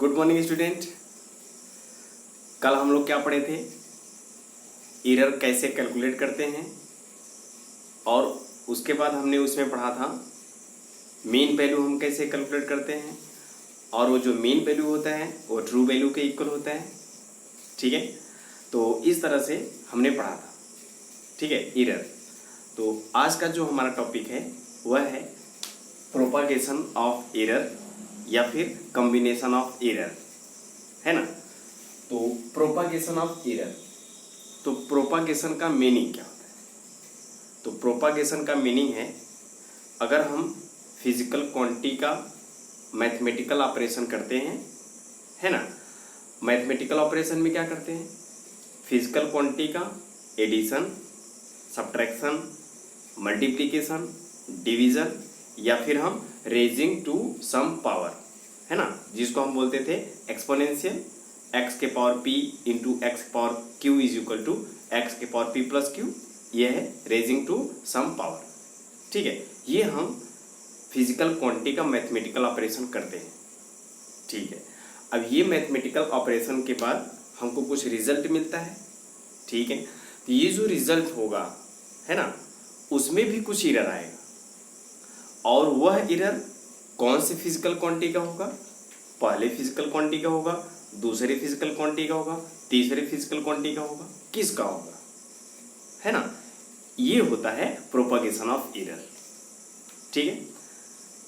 Good morning student. कल हम लोग क्या पढ़े थे? एरर कैसे कैलकुलेट करते हैं, और उसके बाद हमने उसमें पढ़ा था मीन वैल्यू हम कैसे कैलकुलेट करते हैं, और वो जो मीन वैल्यू होता है वो ट्रू वैल्यू के इक्वल होता है। ठीक है, तो इस तरह से हमने पढ़ा था। ठीक है, एरर। तो आज का जो हमारा टॉपिक है वह है प्रोपागेशन ऑफ एरर या फिर कॉम्बिनेशन ऑफ एरर, है ना। तो प्रोपागेशन ऑफ एरर, तो प्रोपागेशन का मीनिंग क्या होता है? तो प्रोपागेशन का मीनिंग है, अगर हम फिजिकल क्वांटिटी का मैथमेटिकल ऑपरेशन करते हैं, है ना। मैथमेटिकल ऑपरेशन में क्या करते हैं? फिजिकल क्वांटिटी का एडिशन, सब्ट्रैक्शन, मल्टीप्लिकेशन, डिवीजन, या फिर हम रेजिंग टू सम पावर, है ना, जिसको हम बोलते थे एक्सपोनेंशियल, एक्स के पावर पी इंटू एक्स के power q is equal to x के पावर पी प्लस क्यू। ये है रेजिंग टू सम पावर। ठीक है, ये हम फिजिकल क्वांटिटी का मैथमेटिकल ऑपरेशन करते हैं। ठीक है, अब ये मैथमेटिकल ऑपरेशन के बाद हमको कुछ रिजल्ट मिलता है। ठीक है, तो ये जो रिजल्ट होगा, है ना, उसमें भी कुछ एरर आएगा, और वह एरर कौन से फिजिकल क्वांटिटी का होगा? पहले फिजिकल क्वांटिटी का होगा, दूसरे फिजिकल क्वांटिटी का होगा, तीसरे फिजिकल क्वांटिटी का होगा, किसका होगा, है ना। ये होता है प्रोपागेशन ऑफ एरर। ठीक है,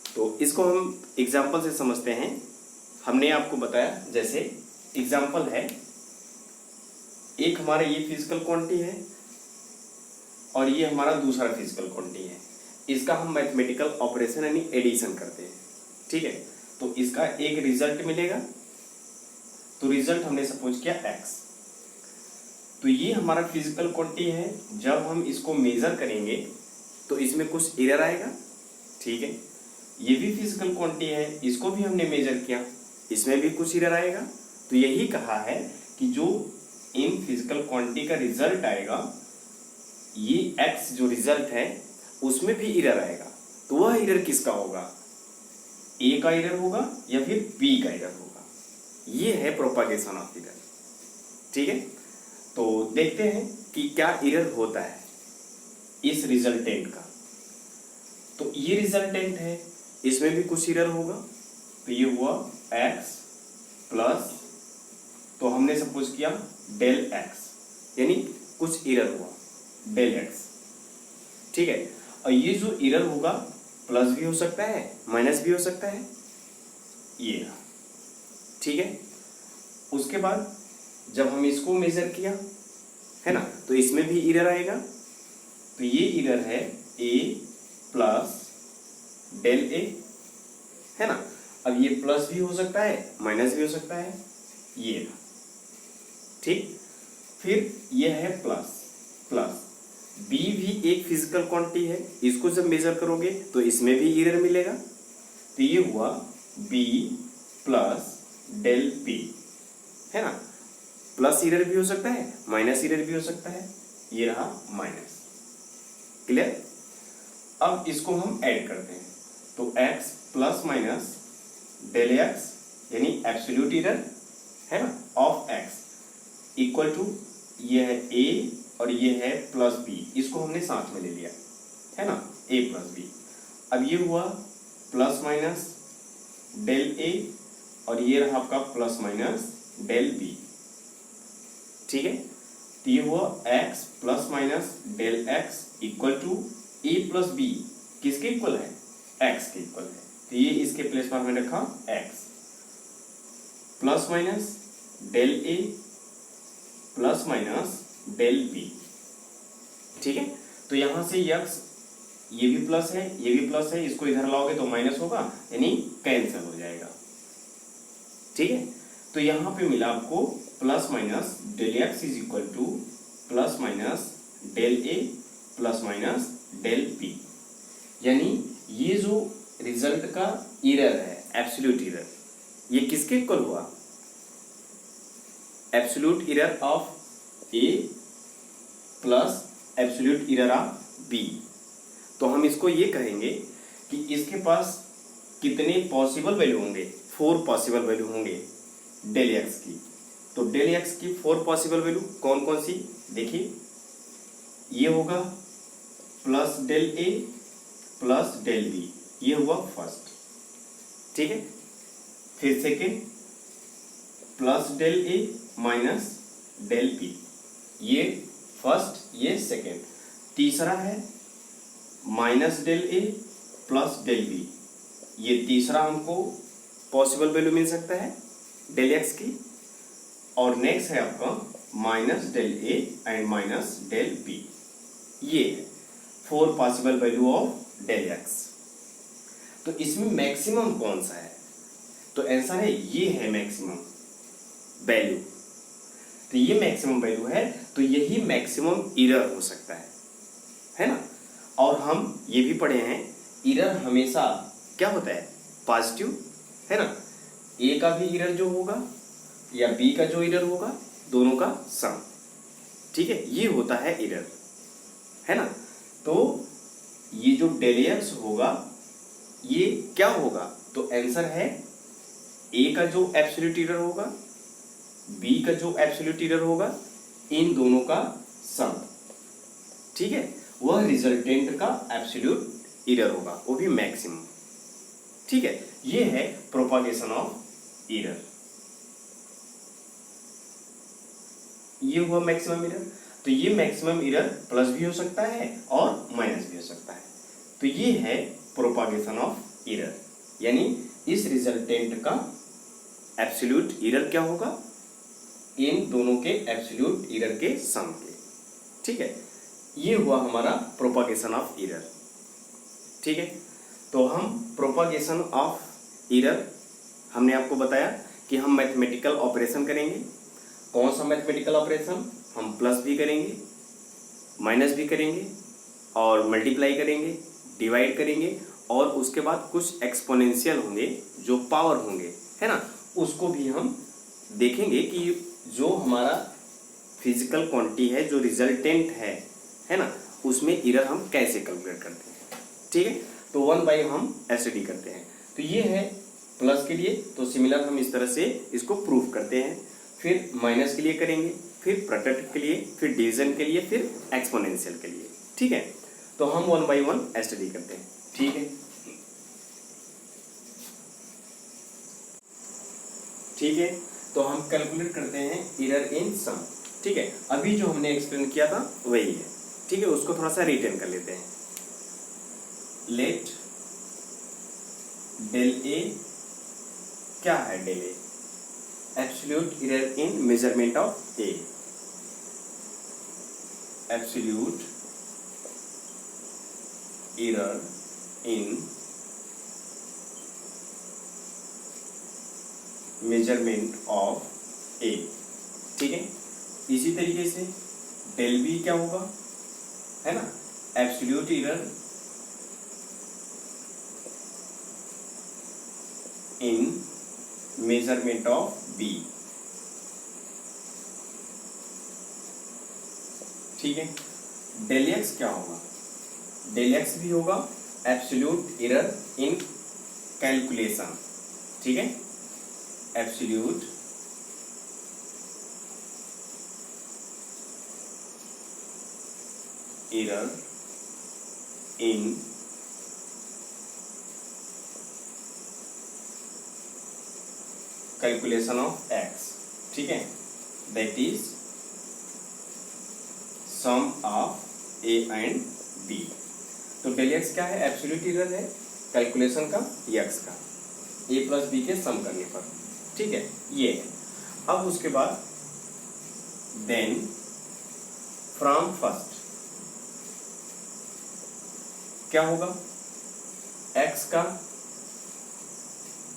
तो इसको हम एग्जांपल से समझते हैं। हमने आपको बताया, जैसे एग्जांपल है, एक हमारा ये फिजिकल क्वांटिटी है और ये हमारा दूसरा फिजिकल क्वांटिटी है। इसका हम मैथमेटिकल ऑपरेशन यानी एडिशन करते हैं। ठीक है, तो इसका एक रिजल्ट मिलेगा। तो रिजल्ट हमने सपोज किया x, तो ये हमारा फिजिकल क्वांटिटी है। जब हम इसको मेजर करेंगे तो इसमें कुछ एरर आएगा। ठीक है, ये भी फिजिकल क्वांटिटी है, इसको भी हमने मेजर किया, इसमें भी कुछ एरर आएगा। तो यही कहा है कि जो इन फिजिकल क्वांटिटी का रिजल्ट आएगा, ये x जो रिजल्ट है उसमें भी एरर आएगा। तो वह एरर किसका होगा? a का एरर होगा या फिर b का एरर होगा। ये है प्रोपागेशन ऑफ एरर। ठीक है, तो देखते हैं कि क्या एरर होता है इस रिजल्टेंट का। तो ये रिजल्टेंट है, इसमें भी कुछ एरर होगा। तो ये हुआ x प्लस, तो हमने सपोज किया डेल x, यानी कुछ एरर हुआ डेल x। ठीक है, और ये जो एरर होगा प्लस भी हो सकता है, माइनस भी हो सकता है, ये। ठीक है, उसके बाद जब हम इसको मेजर किया, है ना, तो इसमें भी एरर आएगा। तो ये एरर है a प्लस डेल a, है ना। अब ये प्लस भी हो सकता है, माइनस भी हो सकता है, ये। ठीक, फिर ये है प्लस प्लस b भी एक फिजिकल क्वांटिटी है, इसको जब मेजर करोगे तो इसमें भी एरर मिलेगा। तो ये हुआ b प्लस डेल p, है ना। प्लस एरर भी हो सकता है, माइनस एरर भी हो सकता है, ये रहा माइनस। क्लियर? अब इसको हम ऐड करते हैं, तो x plus minus del x यानी एब्सोल्यूट एरर, है ना, ऑफ x इक्वल टू, ये है a और ये है प्लस b, इसको हमने साथ में ले लिया, है ना, a प्लस b। अब ये हुआ प्लस माइनस डेल a और ये रहा आपका प्लस माइनस डेल b। ठीक है, तो ये हुआ x plus minus del x equal to a plus b, किसके इक्वल है? x के इक्वल है। तो ये इसके प्लेस पर हमने रखा x plus minus del a plus minus del b। ठीक है, तो यहां से x, ये भी प्लस है, ये भी प्लस है, इसको इधर लाओगे तो माइनस होगा, यानी कैंसिल हो जाएगा। ठीक है, तो यहां पे मिला आपको plus minus del x is equal to plus minus del a plus minus del p, यानी ये जो रिजल्ट का एरर है एब्सोल्यूट एरर, ये किसके इक्वल हुआ? Absolute error of a plus absolute error of b। तो हम इसको ये कहेंगे कि इसके पास कितने पॉसिबल वैल्यू होंगे? 4 पॉसिबल वैल्यू होंगे। डेल एक्स की। तो डेल एक्स की 4 पॉसिबल वैल्यू कौन कौन सी, देखिए ये होगा plus del A plus del B, ये हुआ फर्स्ट, ठीक है। फिर second plus del A minus del B, ये फर्स्ट ये सेकेंड। तीसरा है minus del A plus del B, ये तीसरा हमको पॉसिबल वैल्यू मिल सकता है डेल एक्स की। और नेक्स्ट है आपका minus del A and minus del B, ये 4 possible value of del x. तो इसमें मैक्सिमम कौन सा है, तो आंसर है ये है मैक्सिमम वैल्यू। तो ये मैक्सिमम वैल्यू है, तो यही मैक्सिमम एरर हो सकता है ना। और हम ये भी पढ़े हैं एरर हमेशा क्या होता है, पॉजिटिव, है ना। ए का भी एरर जो होगा या बी का जो एरर होगा, दोनों का सम, ठीक है, ये होता है एरर, है ना। तो ये जो डेल एक्स होगा ये क्या होगा, तो आंसर है ए का जो एब्सोल्यूट एरर होगा, बी का जो एब्सोल्यूट एरर होगा, इन दोनों का सम, ठीक है, वह रिजल्टेंट का एब्सोल्यूट एरर होगा, वो भी मैक्सिमम, ठीक है। ये है प्रोपागेशन ऑफ एरर, ये हुआ मैक्सिमम एरर। तो ये मैक्सिमम एरर प्लस भी हो सकता है और माइनस भी हो सकता है। तो ये है प्रोपागेशन ऑफ एरर, यानी इस रिजल्टेंट का एब्सोल्यूट एरर क्या होगा, इन दोनों के एब्सोल्यूट एरर के सम के, ठीक है। ये हुआ हमारा प्रोपागेशन ऑफ एरर, ठीक है। तो हम प्रोपागेशन ऑफ एरर हमने आपको बताया कि हम मैथमेटिकल ऑपरेशन करेंगे। कौन सा मैथमेटिकल ऑपरेशन, हम प्लस भी करेंगे, माइनस भी करेंगे, और मल्टीप्लाई करेंगे, डिवाइड करेंगे, और उसके बाद कुछ एक्सपोनेंशियल होंगे जो पावर होंगे, है ना, उसको भी हम देखेंगे कि जो हमारा फिजिकल क्वांटिटी है, जो रिजल्टेंट है ना, उसमें एरर हम कैसे कैलकुलेट करते हैं, ठीक है। तो 1 बाई हम एसडी करते हैं। तो ये है प्लस के लिए, तो सिमिलर हम इस तरह से इसको प्रूफ करते हैं। फिर माइनस के लिए करेंगे, फिर प्रोडक्ट के लिए, फिर डिवीजन के लिए, फिर एक्सपोनेंशियल के लिए, ठीक है। तो हम 1 बाई 1 एसडी करते हैं, ठीक है, ठीक है। तो हम कैलकुलेट करते हैं एरर इन सम, ठीक है। अभी जो हमने एक्सप्लेन किया था वही है, ठीक है, उसको थोड़ा सा रिटर्न कर लेते हैं। लेट डेल ए, क्या है del A, absolute error in measurement of A, absolute error in measurement of A, ठीक है। इसी तरीके से डेल बी क्या होगा, है ना, absolute error in measurement of b, ठीक है। डेल एक्स क्या होगा, डेल एक्स भी होगा एब्सोल्यूट एरर इन कैलकुलेशन, ठीक है, absolute error in calculation of x, ठीक है, that is sum of A and B. तो डेल एक्स क्या है, एब्सोल्यूट एरर है कैलकुलेशन का एक्स का, ए प्लस बी के सम करने पर, ठीक है, ये है। अब उसके बाद देन फ्रॉम फर्स्ट क्या होगा, एक्स का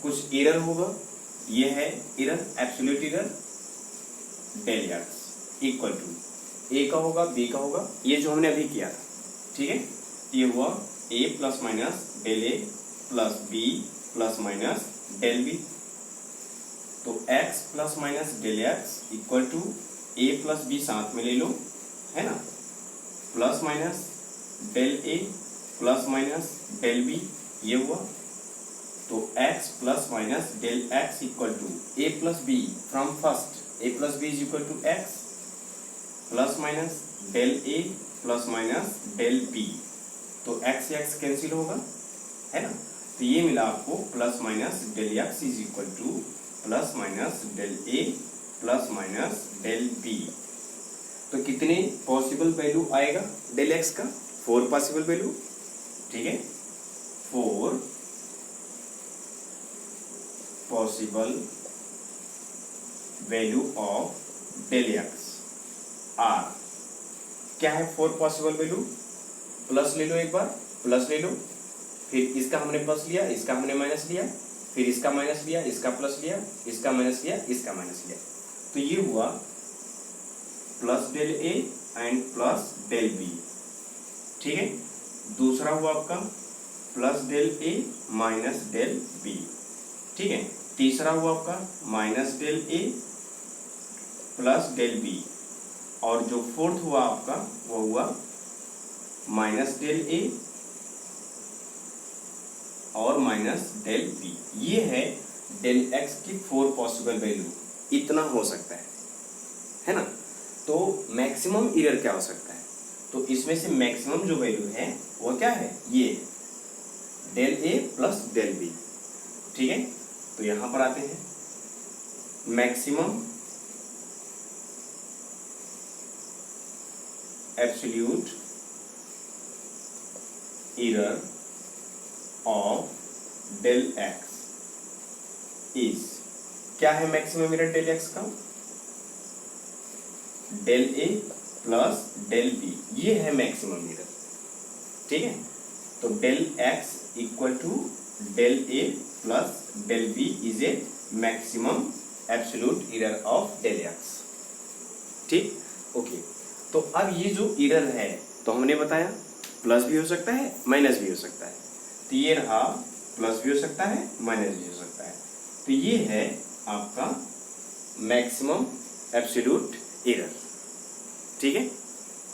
कुछ एरर होगा, ये है error, absolute error del X equal to A का होगा, बी का होगा, ये जो हमने अभी किया था, ठीक है। ये हुआ A plus minus del A plus B plus minus del B. तो x plus minus del X equal to A plus B साथ में ले लो, है ना, plus minus del A plus minus del B, ये हुआ, तो x plus minus del x equal to a plus B from first a plus B is equal to x plus minus del a plus minus del b। तो x x cancel होगा, है ना। तो ये मिला आपको plus minus del x is equal to plus minus del a plus minus del b। तो कितने पॉसिबल वैल्यू आएगा डेल x का? 4 पॉसिबल वैल्यू, ठीक है। 4 possible value of del x are. क्या है 4 पॉसिबल वैल्यू? प्लस ले लो, एक बार प्लस ले लो, फिर इसका हमने प्लस लिया, इसका हमने माइनस लिया, फिर इसका माइनस लिया, इसका प्लस लिया, इसका माइनस लिया, इसका माइनस लिया। तो ये हुआ plus del A and plus del B, ठीक है। दूसरा हुआ आपका plus del A minus del B, ठीक है। तीसरा हुआ आपका minus del A plus del B, और जो फोर्थ हुआ आपका वो हुआ माइनस डेल ए और माइनस डेल बी। ये है डेल एक्स की 4 पॉसिबल वैल्यू, इतना हो सकता है ना। तो मैक्सिमम एरर क्या हो सकता है? तो इसमें से मैक्सिमम जो वैल्यू है वो क्या है? ये del A plus del B, ठीक है। तो यहां पर आते हैं, maximum absolute error of del X is, क्या है मैक्सिमम एरर डेल एक्स का? Del A plus del B, ये है मैक्सिमम एरर, ठीक है। तो del X equal to del A plus del B is a maximum absolute error of del X, ठीक, okay. तो अब ये जो एरर है, तो हमने बताया प्लस भी हो सकता है माइनस भी हो सकता है। तो ये रहा प्लस भी हो सकता है माइनस भी हो सकता है। तो ये है आपका मैक्सिमम एब्सोल्यूट एरर, ठीक है,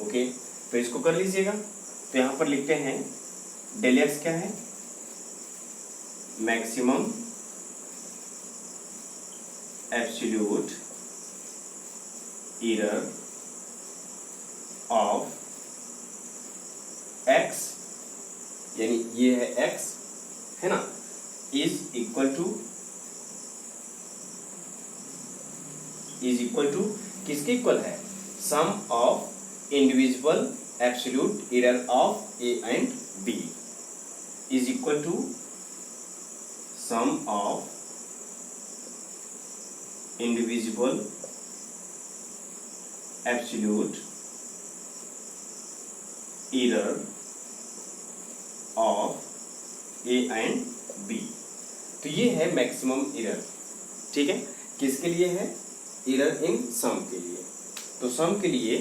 ओके। तो इसको कर लीजिएगा। तो यहां पर लिखते हैं डेल एक्स क्या है? Maximum absolute error of x, यानी ये है एक्स, है ना, इज इक्वल टू किसके इक्वल है? Sum of individual absolute error of A and B is equal to sum of individual absolute error of A and B. तो ये है मैक्सिमम एरर, ठीक है। किसके लिए है? एरर इन सम के लिए। तो सम के लिए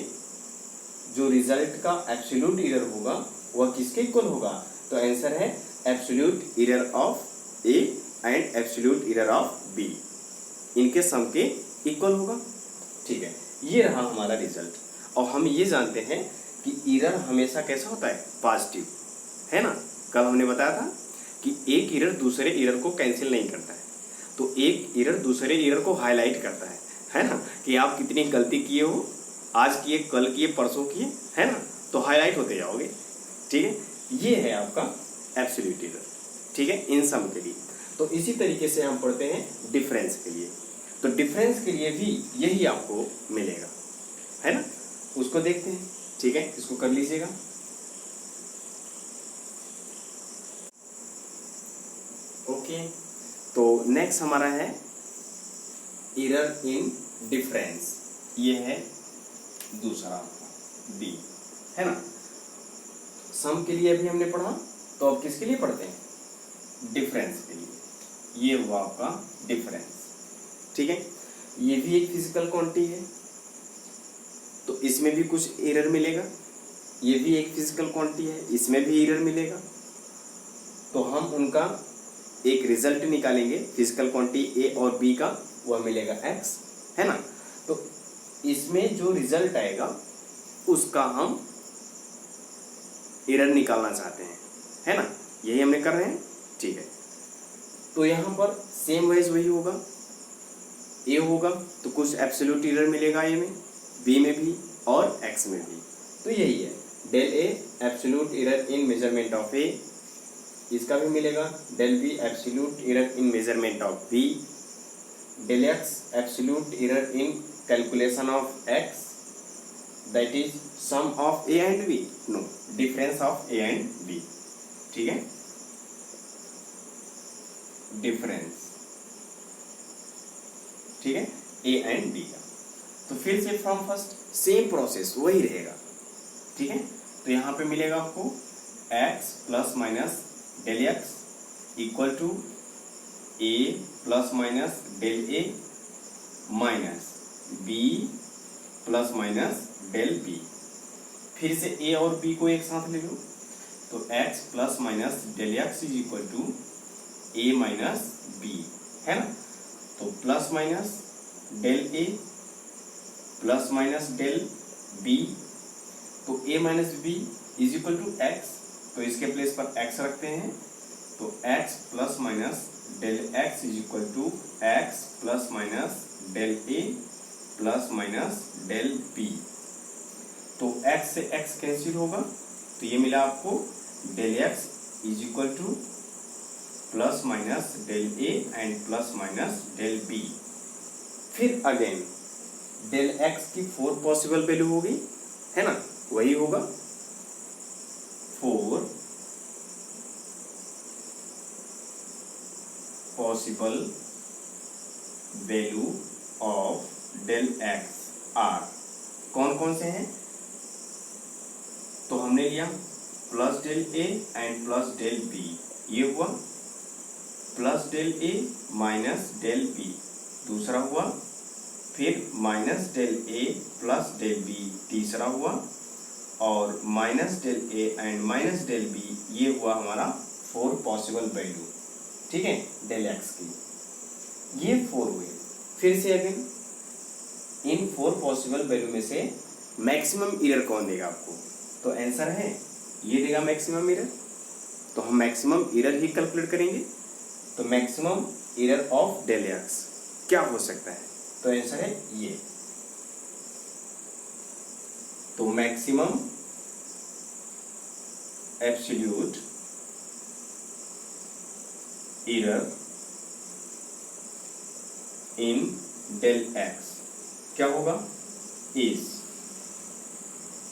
जो रिजल्ट का एब्सोल्यूट एरर होगा वह किसके इक्वल होगा? तो आंसर है absolute error of A and absolute error of B, इनके सम के इक्वल होगा, ठीक है। ये रहा हमारा रिजल्ट। और हम ये जानते हैं कि एरर हमेशा कैसा होता है? पॉजिटिव, है ना। कल हमने बताया था कि एक एरर दूसरे एरर को कैंसिल नहीं करता है, तो एक एरर दूसरे एरर को हाईलाइट करता है ना। कि आप कितनी गलती किए हो, आज किए, कल किए, परसों किए, है ना, तो हाईलाइट होते जाओगे, ठीक है। ये है आपका एब्सोल्यूट एरर, ठीक है, इन सम के लिए। तो इसी तरीके से हम पढ़ते हैं डिफरेंस के लिए। तो डिफरेंस के लिए भी यही आपको मिलेगा, है ना। उसको देखते हैं, ठीक है, इसको कर लीजिएगा। ओके, तो नेक्स्ट हमारा है एरर इन डिफरेंस, ये है दूसरा आपका बी, है ना। सम के लिए अभी हमने पढ़ा, तो अब किसके लिए पढ़ते हैं? डिफरेंस के लिए। ये हुआ आपका डिफरेंस, ठीक है। ये भी एक फिजिकल क्वांटिटी है, तो इसमें भी कुछ एरर मिलेगा। ये भी एक फिजिकल क्वांटिटी है, इसमें भी एरर मिलेगा। तो हम उनका एक रिजल्ट निकालेंगे फिजिकल क्वांटिटी ए और बी का, वह मिलेगा एक्स, है ना। तो इसमें जो रिजल्ट आएगा उसका हम एरर निकालना चाहते हैं, है ना। यही हमने कर रहे हैं, ठीक है। तो यहाँ पर सेम वाइज वही होगा, ए होगा तो कुछ एब्सोल्यूट एरर मिलेगा ए में, बी में भी और एक्स में भी। तो यही है del A absolute error in measurement of A, इसका भी मिलेगा del B absolute error in measurement of B, del x absolute error in calculation of x, that is sum of A and B, no difference of A and B. ठीक है, difference, ठीक है, ए and B का। तो फिर से from first sem process वही रहेगा। ठीक है, तो यहां पे मिलेगा आपको x plus minus del X equal to A plus minus del A minus B plus minus del B. फिर से a और b को एक साथ ले लो, तो x plus minus del X is equal to a minus B, है ना। तो plus minus del a plus minus del b, तो a minus B is equal to X, तो इसके प्लेस पर x रखते हैं, तो x plus minus del x is equal to X plus minus del a plus minus del b। तो x से x cancel होगा, तो ये मिला आपको del x is equal to plus minus del a and plus minus del b। फिर again del x की 4 possible value होगी, है ना, वही होगा 4 possible value of del X are. कौन कौन से हैं, तो हमने लिया plus del A and plus del B, ये हुआ plus del A minus del B, दूसरा हुआ फिर minus del A plus del B, तीसरा हुआ, और minus del A and minus del B, ये हुआ हमारा 4 पॉसिबल वैल्यू। ठीक है, डेल एक्स की ये 4 हुए। फिर से अगेन इन 4 पॉसिबल वैल्यू में से मैक्सिमम एरर कौन देगा आपको, तो आंसर है ये देगा मैक्सिमम एरर। तो हम मैक्सिमम एरर ही कैलकुलेट करेंगे। तो maximum error of del x क्या हो सकता है, तो आंसर है ये। तो maximum absolute error in del x क्या होगा, is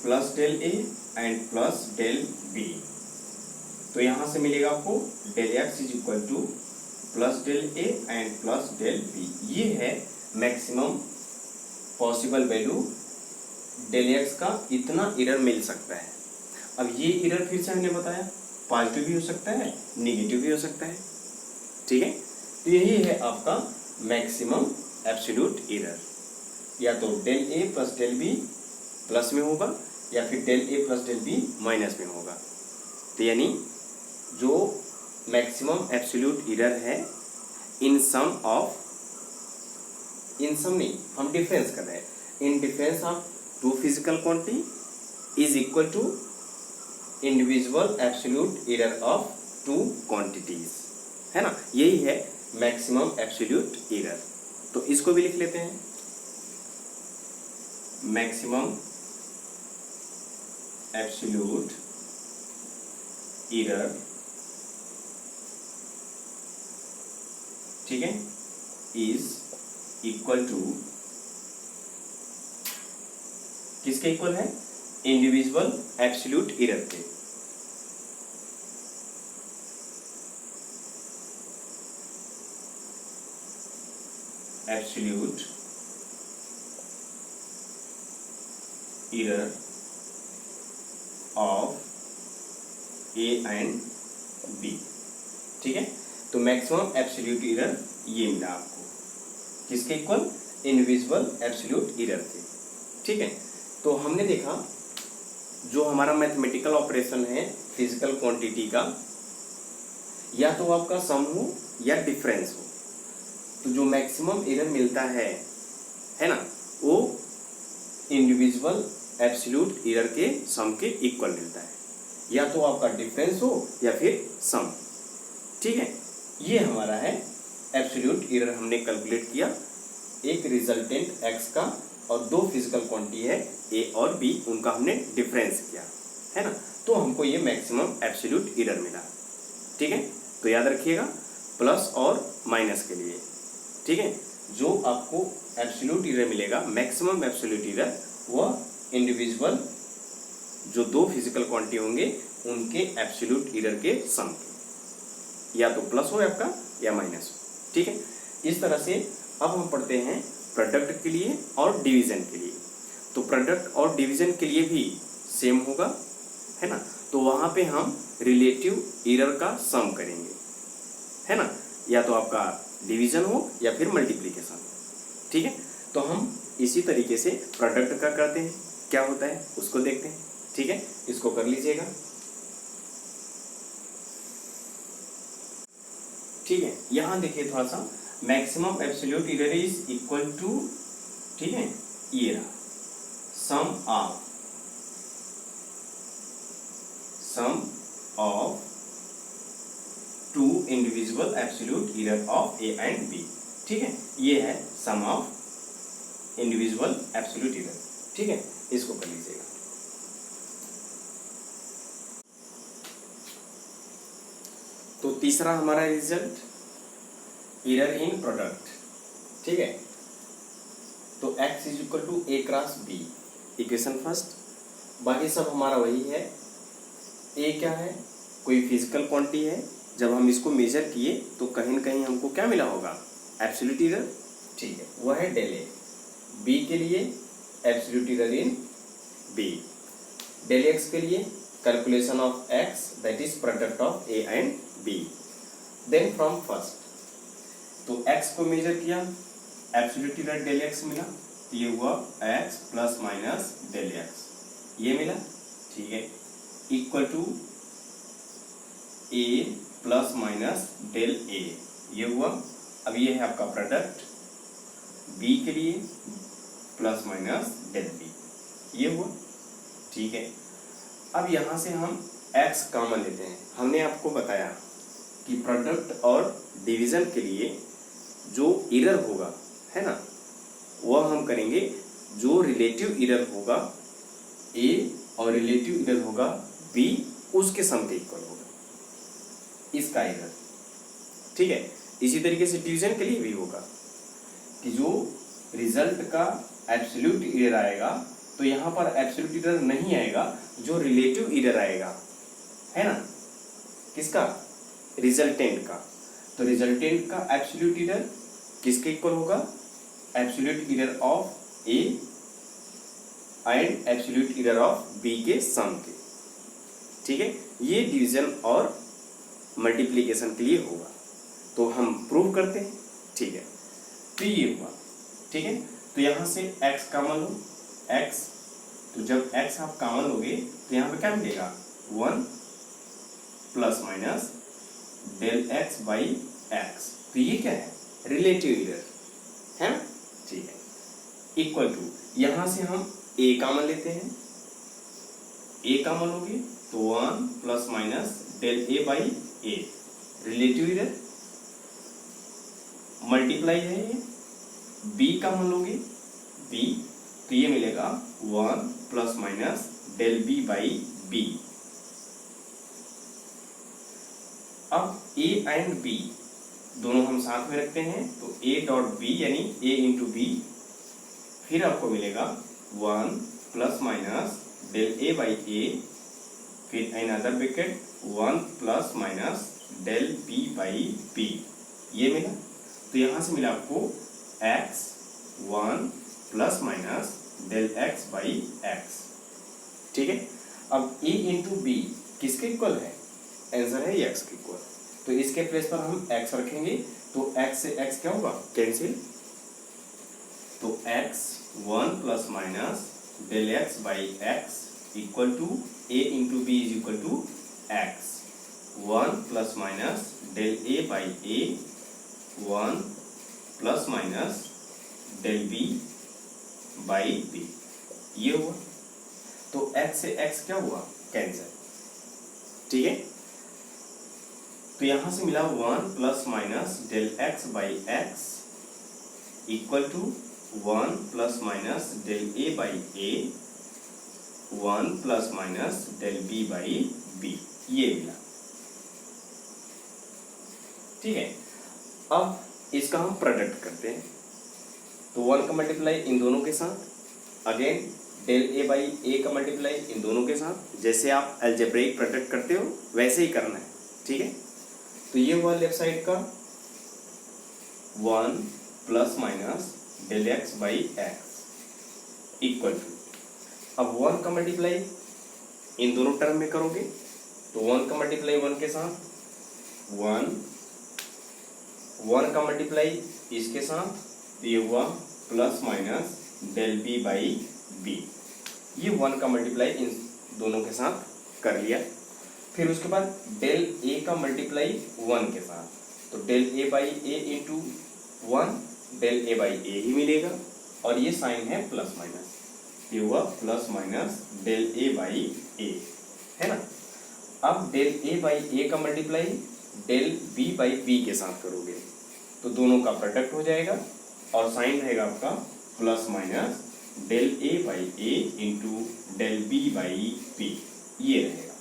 plus del A and plus del B. तो यहां से मिलेगा आपको del X is equal to plus del A and plus del B. ये है maximum possible value, del X का इतना एरर मिल सकता है। अब ये एरर फिर से हमने बताया पॉजिटिव भी हो सकता है, निगेटिव भी हो सकता है। ठीक है, तो यही है आपका मैक्सिमम एब्सोल्यूट एरर, या तो del A plus del B plus में होगा या फिर del A plus del B minus में होगा। तो यानी जो मैक्सिमम एब्सोल्यूट एरर है इन सम ऑफ, इन सम नहीं, हम डिफरेंस कर रहे हैं, in difference of 2 physical quantity is equal to individual absolute error of 2 quantities, है ना। यही है मैक्सिमम एब्सोल्यूट एरर। तो इसको भी लिख लेते हैं, मैक्सिमम एब्सोल्यूट एरर, ठीक है, इज इक्वल टू, किसके इक्वल है, इंडिविजुअल एब्सोल्यूट एरर के। Absolute error of A and B. ठीक है, तो मैक्सिमम एब्सोल्यूट एरर ये मिला आपको, किसके इक्वल, इंडिविजुअल एब्सोल्यूट एरर के। ठीक है, तो हमने देखा जो हमारा मैथमेटिकल ऑपरेशन है फिजिकल क्वांटिटी का, या तो आपका सम हो या डिफरेंस हो, तो जो मैक्सिमम एरर मिलता है ना, वो इंडिविजुअल एब्सोल्यूट एरर के सम के इक्वल मिलता है, या तो आपका डिफरेंस हो या फिर सम। ठीक है, ये हमारा है एब्सोल्यूट एरर, हमने कैलकुलेट किया एक रिजल्टेंट एक्स का और दो फिजिकल क्वांटिटी है ए और बी, उनका हमने डिफरेंस किया है ना, तो हमको ये मैक्सिमम एब्सोल्यूट एरर मिला। ठीक है, तो याद रखिएगा प्लस और माइनस के लिए। ठीक है, जो आपको एब्सोल्यूट एरर मिलेगा, मैक्सिमम एब्सोल्यूट एरर, वह इंडिविजुअल जो दो फिजिकल क्वांटिटी होंगे उनके एब्सोल्यूट एरर के सम के, या तो प्लस हो आपका या माइनस हो। ठीक है, इस तरह से अब हम पढ़ते हैं प्रोडक्ट के लिए और डिवीजन के लिए। तो प्रोडक्ट और डिवीजन के लिए भी सेम होगा, है ना, तो वहां पे हम रिलेटिव एरर का सम करेंगे, है ना, या तो आपका डिवीजन हो या फिर मल्टीप्लिकेशन। ठीक है, तो हम इसी तरीके से प्रोडक्ट का करते हैं, क्या होता है उसको देखते हैं। ठीक है, इसको कर लीजिएगा। ठीक है, यहां देखिए थोड़ा सा, maximum absolute error is equal to, ठीक है, ये रहा sum of two individual absolute error of A and B. ठीक है, ये है sum of individual absolute error. ठीक है, इसको कर लीजिएगा। तो तीसरा हमारा रिजल्ट एरर इन प्रोडक्ट। ठीक है, तो x is equal to A cross B, equation first, बाकी सब हमारा वही है। ए क्या है, कोई फिजिकल क्वांटिटी है, जब हम इसको मेजर किए तो कहीं न कहीं हमको क्या मिला होगा, एब्सोल्यूट एरर। ठीक है, वह है डेल ए। बी के लिए absolute error in B, del X के लिए calculation of x, that is product of A and B. Then from first, तो x को मेजर किया, एब्सोल्यूट एरर डेल एक्स मिला, तो ये हुआ x plus minus del X, ये मिला। ठीक है, equal to a plus minus del a, ये हुआ। अब ये है आपका प्रोडक्ट b के लिए प्लस माइनस डेल b, ये हुआ। ठीक है, अब यहां से हम x कॉमन लेते हैं। हमने आपको बताया कि प्रोडक्ट और डिवीजन के लिए जो एरर होगा, है ना, वह हम करेंगे जो रिलेटिव एरर होगा a और रिलेटिव एरर होगा b, उसके सम के इक्वल होगा इसका एरर। ठीक है, इसी तरीके से डिवीजन के लिए भी होगा कि जो रिजल्ट का एब्सोल्यूट एरर आएगा, तो यहां पर एब्सोल्यूट एरर नहीं आएगा, जो रिलेटिव एरर आएगा, है ना, किसका, रिजल्टेंट का। तो रिजल्टेंट का एब्सोल्यूट एरर किसके इक्वल होगा, absolute error of A and absolute error of B के सम के। ठीक है, ये डिवीजन और मल्टीप्लिकेशन के लिए होगा, तो हम प्रूव करते हैं। ठीक है, तो ये हुआ। ठीक है, तो यहां से x कॉमन लो, x, तो जब x आप कॉमन लोगे तो यहां पे क्या मिलेगा, 1 plus minus del x by X, तो ये क्या है, रिलेटिव एरर, है ना। ठीक है, इक्वल टू, यहां से हम a कॉमन लेते हैं, a कॉमन लोगे तो 1 plus minus del a by a, relative error, multiply है ये, b कॉमन लोगे b, तो ये मिलेगा 1 plus minus del b by b। अब a एंड b दोनों हम साथ में रखते हैं, तो a डॉट b यानी a इंटू बी, फिर आपको मिलेगा 1 plus minus del a by a, फिर another bracket 1 plus minus del b by b, ये मिला। तो यहां से मिला आपको x 1 plus minus del x by x। ठीक है, अब a इंटू बी किसके इक्वल है, आंसर है x के इक्वल, तो इसके प्लेस पर हम x रखेंगे, तो x से x क्या होगा, कैंसिल, तो x 1 plus minus del x by x equal to a into B is equal to x 1 plus minus del a by a, 1 plus minus del b by b, ये हुआ। तो x से x क्या हुआ, cancel. ठीक है, तो यहां से मिला 1 plus minus del x by x equal to 1 plus minus del A by A 1 plus minus del B by B, ये मिला। ठीक है, अब इसका हम प्रोडक्ट करते हैं। तो 1 का मल्टीप्लाई इन दोनों के साथ, again del A by A का मल्टीप्लाई इन दोनों के साथ। जैसे आप अलजेब्रिक प्रोडक्ट करते हो वैसे ही करना है। ठीक है, तो ये हुआ लेफ्ट साइड का 1 plus minus del x by x equal to, अब 1 का मल्टीप्लाई इन दोनों टर्म में करोगे तो 1 का मल्टीप्लाई 1 के साथ, 1 का मल्टीप्लाई इसके साथ, तो ये हुआ plus minus del B by B. ये 1 का मल्टीप्लाई इन दोनों के साथ कर लिया। फिर उसके बाद डेल ए का मल्टीप्लाई 1 के साथ, तो del A by A into 1 del A by A ही मिलेगा, और ये साइन है प्लस माइनस, ये हुआ plus minus del A by A, है ना। अब डेल ए बाई ए का multiply del B by B के साथ करोगे तो दोनों का प्रोडक्ट हो जाएगा, और साइन रहेगा आपका plus minus del A by A into del B by B, ये रहेगा।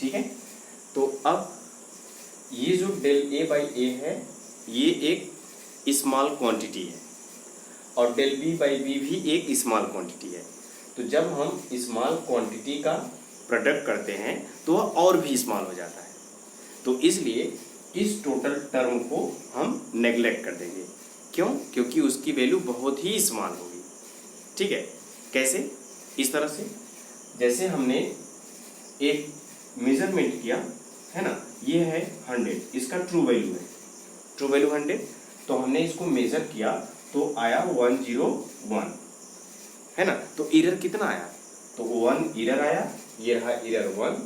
ठीक है, तो अब ये जो डेल ए बाई ए है ये एक स्मॉल क्वांटिटी है, और डेल बी बाई बी भी एक स्मॉल क्वांटिटी है। तो जब हम स्मॉल क्वांटिटी का प्रोडक्ट करते हैं तो वह और भी स्मॉल हो जाता है, तो इसलिए इस टोटल टर्म को हम नेग्लेक्ट कर देंगे। क्यों? क्योंकि उसकी वैल्यू बहुत ही स्मॉल होगी। ठीक है, कैसे? इस तरह से, जैसे हमने एक मेजरमेंट किया है ना, ये है 100, इसका ट्रू वैल्यू है, ट्रू वैल्यू 100, तो हमने इसको मेजर किया तो आया 101, है ना। तो एरर कितना आया? तो 1 एरर आया, ये रहा एरर 1,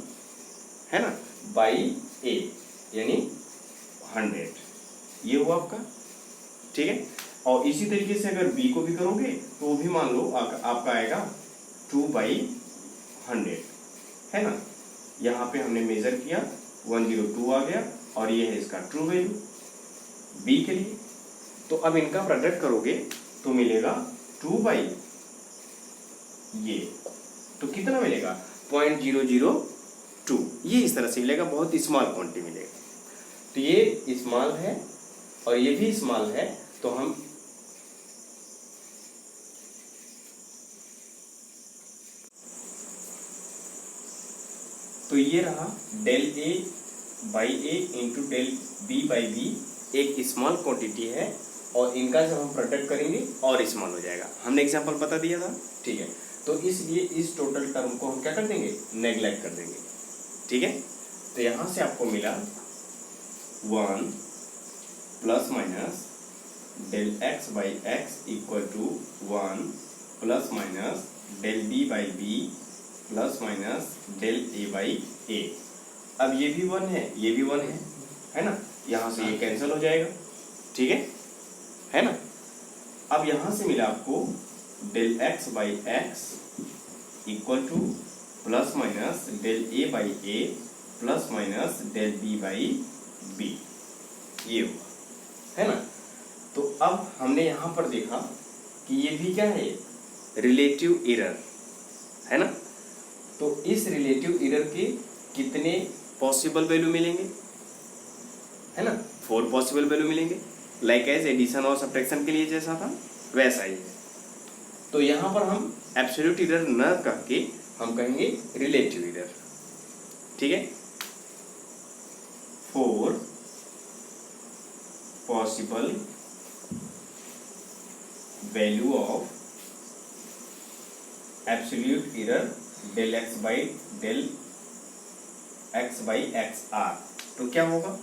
है ना, बाई ए यानी 100, ये हुआ आपका। ठीक है, और इसी तरीके से अगर बी को भी करोगे तो वो भी मान लो आपका आएगा 2/100, है ना। यहाँ पे हमने मेजर किया 102 आ गया, और ये है इसका ट्रू वैल्यू बी के लिए। तो अब इनका प्रोडक्ट करोगे तो मिलेगा 2/, ये तो कितना मिलेगा 0.002, ये इस तरह से मिलेगा, बहुत स्मॉल क्वांटिटी मिलेगा। तो ये स्मॉल है और ये भी स्मॉल है, तो हम तो ये रहा del A by A into del B by B, एक स्मॉल क्वांटिटी है, और इनका जब हम प्रोडक्ट करेंगे और स्मॉल हो जाएगा। हमने एग्जांपल बता दिया था। ठीक है, तो इसलिए इस टोटल टर्म को हम क्या कर देंगे? नेग्लेक्ट कर देंगे। ठीक है, तो यहां से आपको मिला 1 plus minus del x by x equal to 1 plus minus del B by B plus minus del A by A. अब ये भी 1 है, ये भी 1 है ना, यहाँ से ये कैंसिल हो जाएगा। ठीक है ना। अब यहाँ से मिला आपको del x by x equal to plus minus del A by A plus minus del B by B, ये हुआ, है ना। तो अब हमने यहाँ पर देखा कि ये भी क्या है? रिलेटिव एरर, है ना। तो इस रिलेटिव एरर के कितने पॉसिबल वैल्यू मिलेंगे? है ना, 4 पॉसिबल वैल्यू मिलेंगे, लाइक एज एडिशन और सब्ट्रैक्शन के लिए जैसा था वैसा ही है। तो यहाँ पर हम एब्सोल्यूट एरर न कह के हम कहेंगे रिलेटिव एरर। ठीक है, 4 possible value of absolute error del x by x are. तो क्या होगा?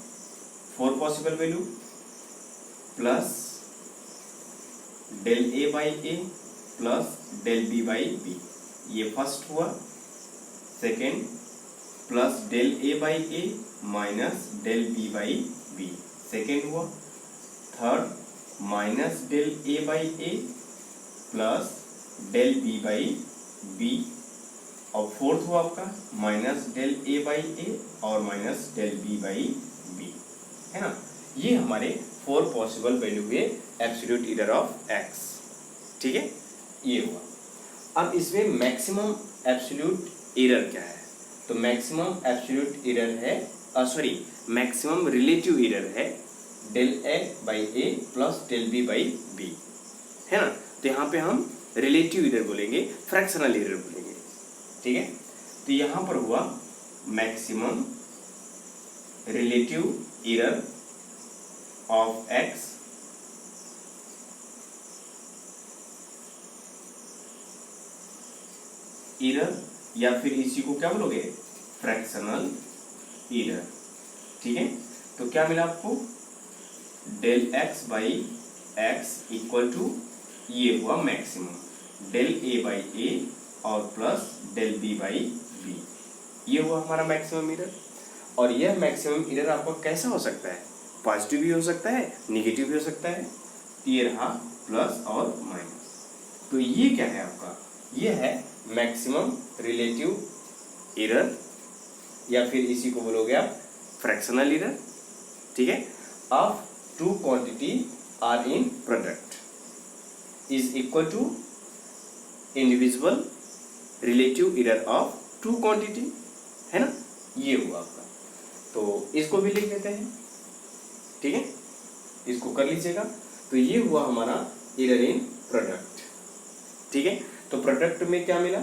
4 possible value plus del A by A plus del B by B, ये फर्स्ट हुआ। Second plus del A by A minus del B by B, second हुआ। Third minus del A by A plus del B by B, और fourth हुआ आपका minus del A by A और minus del B by है ना। ये हमारे 4 possible value हुए एब्सोल्यूट एरर ऑफ एक्स, ठीक है, ये हुआ। अब इसमें मैक्सिमम एब्सोल्यूट एरर क्या है, तो मैक्सिमम एब्सोल्यूट एरर है, सॉरी मैक्सिमम रिलेटिव एरर है del A by A plus del B by B, है ना। तो यहाँ पे हम रिलेटिव एरर बोलेंगे, फ्रैक्शनल एरर बोलेंगे, ठीक है। तो यहाँ पर हुआ maximum relative error of X error, या फिर इसी को क्या बोलोगे, फ्रैक्शनल एरर, ठीक है। तो क्या मिला आपको, del x by x equal to, ये हुआ maximum, del A by A और plus del B by B, ये हुआ हमारा मैक्सिमम एरर। और यह मैक्सिमम एरर आपका कैसा हो सकता है, पॉजिटिव भी हो सकता है, नेगेटिव भी हो सकता है। ये रहा प्लस और माइनस। तो ये क्या है आपका, ये है मैक्सिमम रिलेटिव एरर, या फिर इसी को बोलोगे आप फ्रैक्शनल एरर, ठीक है, of two quantity are in product is equal to individual relative error of two quantity, है ना, ये हुआ आपका। तो इसको भी लिख लेते हैं, ठीक है, इसको कर लीजिएगा। तो ये हुआ हमारा एरर इन प्रोडक्ट, ठीक है। तो प्रोडक्ट में क्या मिला,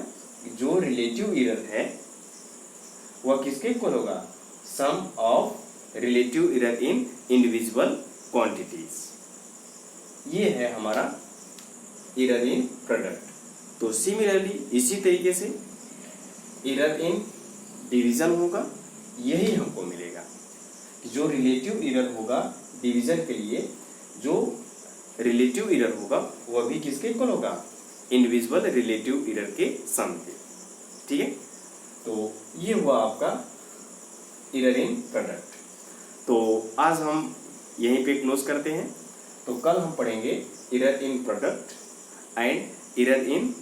जो रिलेटिव एरर है वह किसके इक्वल होगा, sum of relative error in individual quantities, ये है हमारा एरर इन प्रोडक्ट। तो सिमिलरली इसी तरीके से एरर इन डिवीजन होगा, यही हमको मिलेगा, जो रिलेटिव एरर होगा डिवीजन के लिए, जो रिलेटिव एरर होगा वह भी किसके इक्वल होगा, इंडिविजुअल रिलेटिव एरर के सम के, ठीक है। तो ये हुआ आपका एरर इन प्रोडक्ट। तो आज हम यहीं पे क्लोज करते हैं। तो कल हम पढ़ेंगे error in product and error in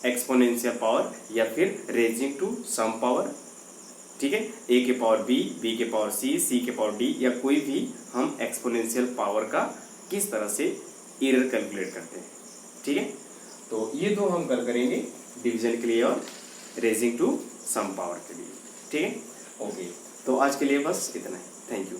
exponential power, या फिर रेजिंग टू सम पावर, ठीक है, ए के पावर बी, बी के पावर सी, सी के पावर डी, या कोई भी हम एक्सपोनेंशियल पावर का किस तरह से एरर कैलकुलेट करते हैं, ठीक है। तो ये दो हम कल करेंगे, डिवीजन के लिए और रेजिंग टू सम पावर के लिए, ठीक है। ओके, तो आज के लिए बस इतना ही, थैंक यू।